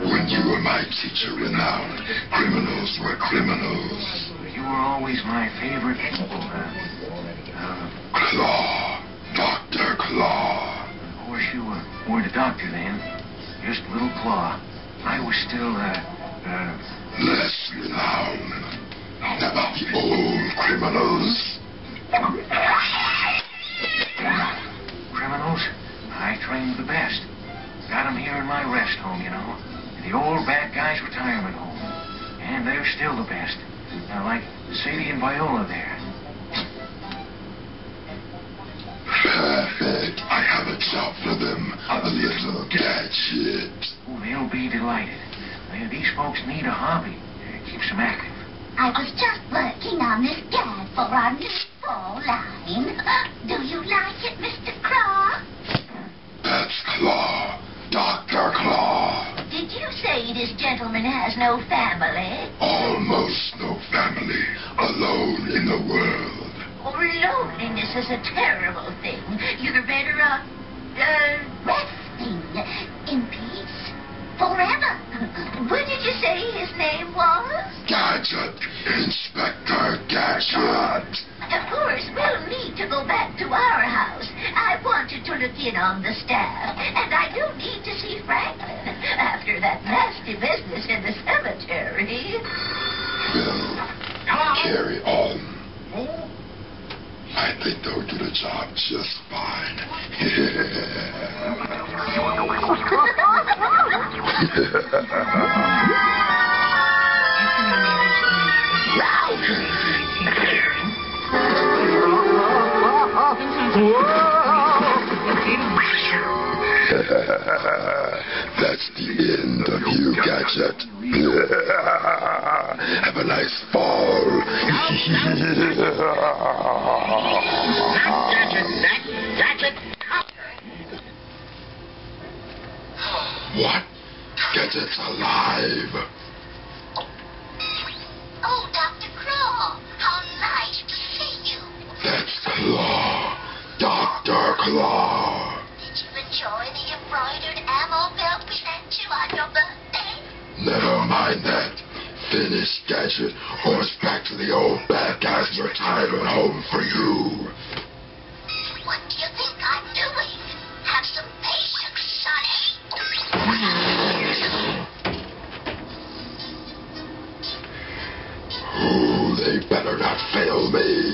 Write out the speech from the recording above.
When you were my teacher, Renown, criminals were criminals. You were always my favorite pupil, Claw. Dr. Claw. Of course, you weren't a doctor then. Just Little Claw. I was still, Less Renown. About the old criminals. Criminals? I trained the best. Got 'em here in my rest home, you know. The old bad guys' retirement home. And they're still the best. Like Sadie and Viola there. Perfect. I have a job for them. A little gadget. Oh, they'll be delighted. These folks need a hobby. Keeps them active. I was just working on this gag for our new fall line. Do you like it, Mr. Claw? That's Claw. Dr. Claw. Did you say this gentleman has no family? Almost no family. Alone in the world. Oh, loneliness is a terrible thing. You're better off, resting in peace forever. What did you say his name was? Gadget. Inspector Gadget. Of course, we'll need to go back to our house. I wanted to look in on the staff, and I do need to see Franklin after that nasty business in the cemetery. Phil, carry on. I think they'll do the job just fine. That's the end of you, Gadget. Have a nice fall. Gadget. What? Gadget's alive. Oh, Dr. Claw, how nice to see you. That's Claw. Dr. Claw. Did you enjoy the embroidered ammo belt we sent you on your birthday? Never mind that. Finish, Gadget, or it's back to the old bad guys' retirement home for you. What do you think I'm doing? Have some patience, Sonny. Oh, they better not fail me.